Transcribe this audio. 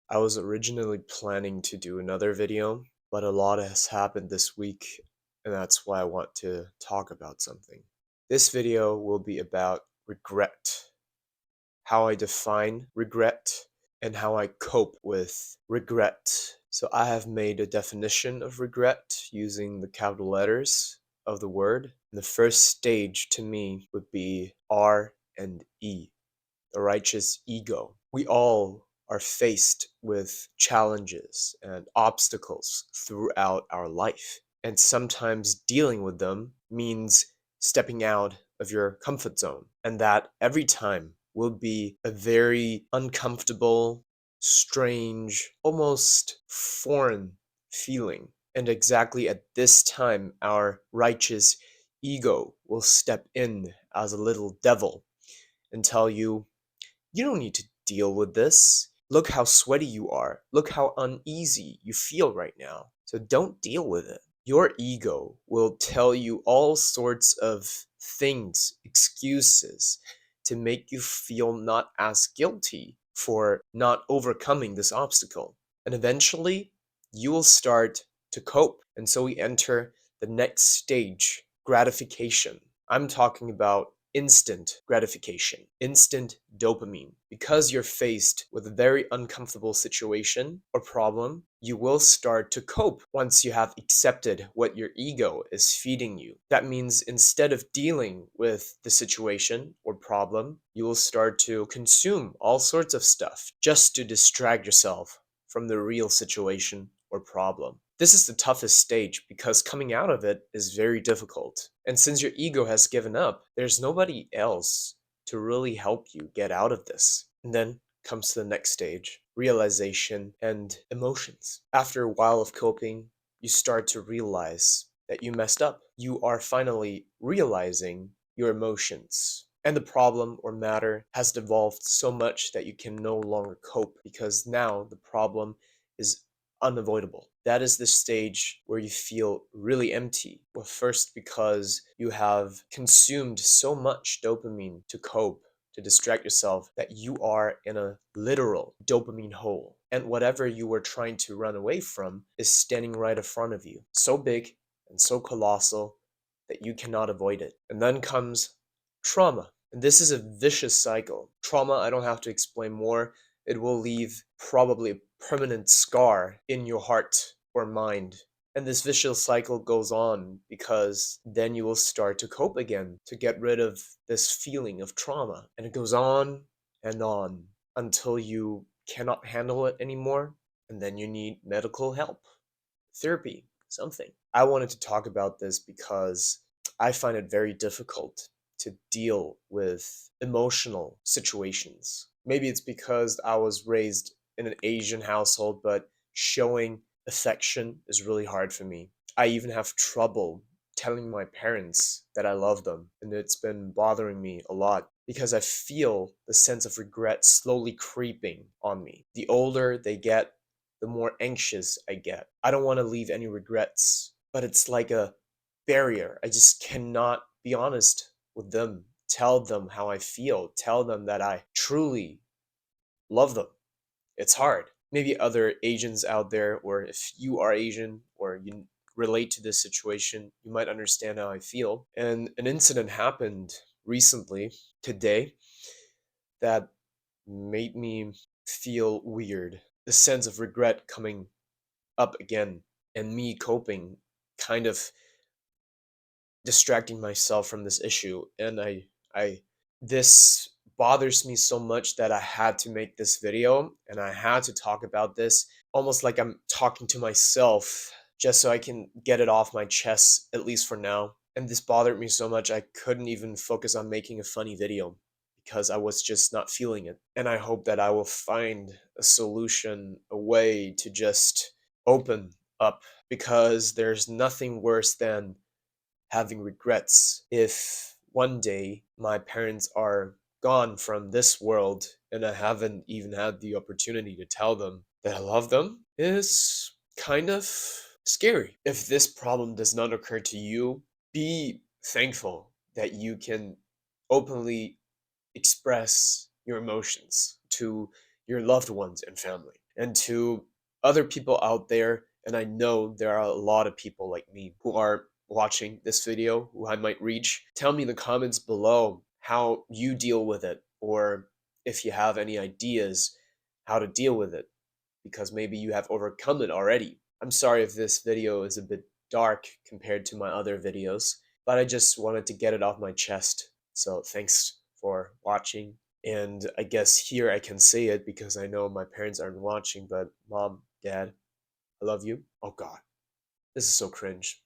I was originally planning to do another video, but a lot has happened this week, and that's why I want to talk about something. This video will be about regret, how I define regret, and how I cope with regret. So I have made a definition of regret using the capital letters of the word. And the first stage to me would be R and E, the righteous ego. We all are faced with challenges and obstacles throughout our life. And sometimes dealing with them means stepping out of your comfort zone. And that every time will be a very uncomfortable, strange, almost foreign feeling. And exactly at this time, our righteous ego will step in as a little devil and tell you, you don't need to deal with this. Look how sweaty you are. Look how uneasy you feel right now. So don't deal with it. Your ego will tell you all sorts of things, excuses, to make you feel not as guilty for not overcoming this obstacle. And eventually, you will start to cope. And so we enter the next stage, gratification. I'm talking about instant gratification, instant dopamine. Because you're faced with a very uncomfortable situation or problem, you will start to cope once you have accepted what your ego is feeding you. That means instead of dealing with the situation or problem, you will start to consume all sorts of stuff just to distract yourself from the real situation or problem. This is the toughest stage because coming out of it is very difficult. And since your ego has given up, there's nobody else to really help you get out of this. And then comes to the next stage, realization and emotions. After a while of coping, you start to realize that you messed up. You are finally realizing your emotions. And the problem or matter has devolved so much that you can no longer cope because now the problem is unavoidable. That is the stage where you feel really empty. Well, first because you have consumed so much dopamine to cope, to distract yourself, that you are in a literal dopamine hole. And whatever you were trying to run away from is standing right in front of you. So big and so colossal that you cannot avoid it. And then comes trauma. And this is a vicious cycle. Trauma, I don't have to explain more. It will leave probably a permanent scar in your heart or mind. And this vicious cycle goes on because then you will start to cope again to get rid of this feeling of trauma. And it goes on and on until you cannot handle it anymore. And then you need medical help, therapy, something. I wanted to talk about this because I find it very difficult to deal with emotional situations. Maybe it's because I was raised in an Asian household, but showing affection is really hard for me. I even have trouble telling my parents that I love them, and it's been bothering me a lot because I feel the sense of regret slowly creeping on me. The older they get, the more anxious I get. I don't want to leave any regrets, but it's like a barrier. I just cannot be honest with them, tell them how I feel, tell them that I truly love them. It's hard. Maybe other Asians out there, or if you are Asian or you relate to this situation, you might understand how I feel. And an incident happened recently, today, that made me feel weird. The sense of regret coming up again and me coping, kind of distracting myself from this issue. And I this bothers me so much that I had to make this video and I had to talk about this almost like I'm talking to myself just so I can get it off my chest, at least for now. And this bothered me so much I couldn't even focus on making a funny video because I was just not feeling it. And I hope that I will find a solution, a way to just open up, because there's nothing worse than having regrets. If one day my parents are gone from this world and I haven't even had the opportunity to tell them that I love them, is kind of scary. If this problem does not occur to you, be thankful that you can openly express your emotions to your loved ones and family. And to other people out there, and I know there are a lot of people like me who are watching this video who I might reach, tell me in the comments below how you deal with it, or if you have any ideas how to deal with it, because maybe you have overcome it already. I'm sorry if this video is a bit dark compared to my other videos, but I just wanted to get it off my chest. So thanks for watching. And I guess here I can say it because I know my parents aren't watching, but mom, dad, I love you. Oh god, this is so cringe.